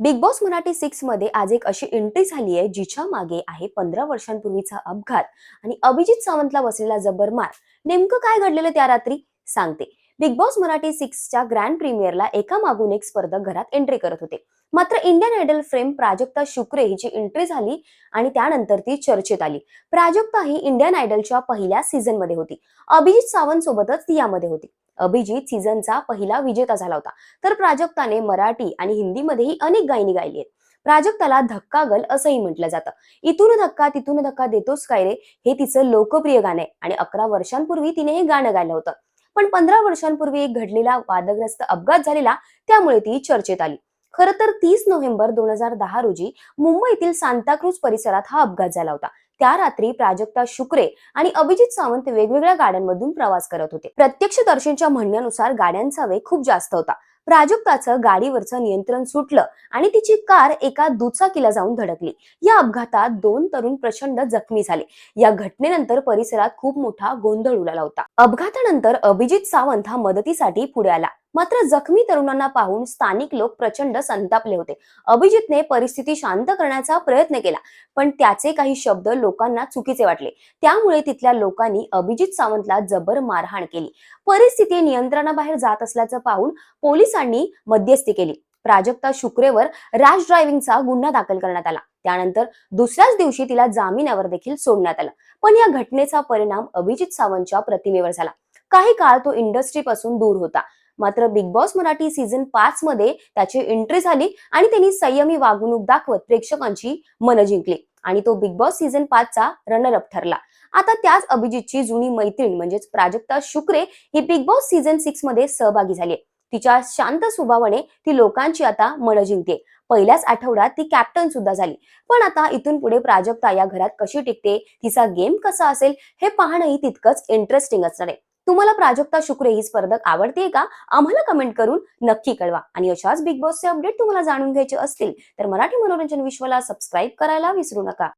Big boss Marathi 6 मध्ये आज एक अशी एंट्री झाली आहे जिच्या मागे आहे 15 वर्षांपूर्वीचा अपघात आणि अभिजित सावंतला बसलेला जबर मार. नेमकं काय घडलेलं त्या रात्री सांगते. बिग बॉस मराठी 6 च्या ग्रँड प्रीमियरला एका मागून एक स्पर्धक घरात एंट्री करत होते. मात्र इंडियन आयडल फेम प्राजक्ता शुक्रे हिची एंट्री झाली आणि त्यानंतर ती चर्चेत आली. प्राजक्ता ही इंडियन आयडलच्या पहिल्या सीझन मध्ये होती. अभिजित सावंत सोबतच ती यामध्ये होती. अभिजित सीझनचा पहिला विजेता झाला होता, तर प्राजक्ताने मराठी आणि हिंदीमध्येही अनेक गाणी गायली आहेत. प्राजक्ताला धक्का गल असंही म्हटलं जातं. इथून धक्का तिथून धक्का देतोस काय रे हे तिचं लोकप्रिय गाणं आहे आणि 11 वर्षांपूर्वी तिने हे गाणं गायलं होतं. पण 15 वर्षांपूर्वी एक घडलेला वादग्रस्त अपघात झालेला, त्यामुळे ती चर्चेत आली. खरं तर 30 नोव्हेंबर 2010 रोजी मुंबईतील सांताक्रूज परिसरात हा अपघात झाला होता. त्या रात्री प्राजक्ता शुक्रे आणि अभिजित सावंत वेगवेगळ्या गाड्यांमधून प्रवास करत होते. प्रत्यक्षदर्शींच्या म्हणण्यानुसार गाड्यांचा वेग खूप जास्त होता. प्राजक्ताचं गाडीवरचं नियंत्रण सुटलं आणि तिची कार एका दुचाकीला जाऊन धडकली. या अपघातात 2 तरुण प्रचंड जखमी झाले. या घटनेनंतर परिसरात खूप मोठा गोंधळ उडाला होता. अपघातानंतर अभिजित सावंत हा मदतीसाठी पुढे आला. मात्र जखमी तरुणांना पाहून स्थानिक लोक प्रचंड संतापले होते. अभिजितने परिस्थिती शांत करण्याचा प्रयत्न केला, पण त्याचे काही शब्द लोकांना चुकीचे वाटले. त्यामुळे तिथल्या लोकांनी अभिजित सावंतला जबर मारहाण केली. परिस्थिती नियंत्रणाबाहेर जात असल्याचं पाहून पोलिसांनी मध्यस्थी केली. प्राजक्ता शुक्रेवर रॅश ड्रायव्हिंगचा गुन्हा दाखल करण्यात आला. त्यानंतर दुसऱ्याच दिवशी तिला जामिनावर देखील सोडण्यात आलं. पण या घटनेचा परिणाम अभिजित सावंतच्या प्रतिमेवर झाला. काही काळ तो इंडस्ट्रीपासून दूर होता. मात्र बिग बॉस मराठी सीझन 5 मध्ये त्याची एंट्री झाली आणि त्यांनी संयमी वागणूक दाखवत प्रेक्षकांची मनं जिंकली आणि तो बिग बॉस सीझन 5 चा रनर अप ठरला. आता त्याच अभिजितची जुनी मैत्रीण म्हणजेच प्राजक्ता शुक्रे ही बिग बॉस सीझन 6 मध्ये सहभागी झाली. तिच्या शांत स्वभावाने ती लोकांची आता मनं जिंकते. पहिल्याच आठवड्यात ती कॅप्टन सुद्धा झाली. पण आता इथून पुढे प्राजक्ता या घरात कशी टिकते, तिचा गेम कसा असेल हे पाहणंही तितकंच इंटरेस्टिंग असणार आहे. तुम्हाला प्राजक्ता शुक्रे ही स्पर्धक आवडते का? आम्हाला कमेंट करून नक्की कळवा. आणि अशाच बिग बॉसचे अपडेट तुम्हाला जाणून घ्यायचे असतील तर मराठी मनोरंजन विश्वाला सबस्क्राईब करायला विसरू नका.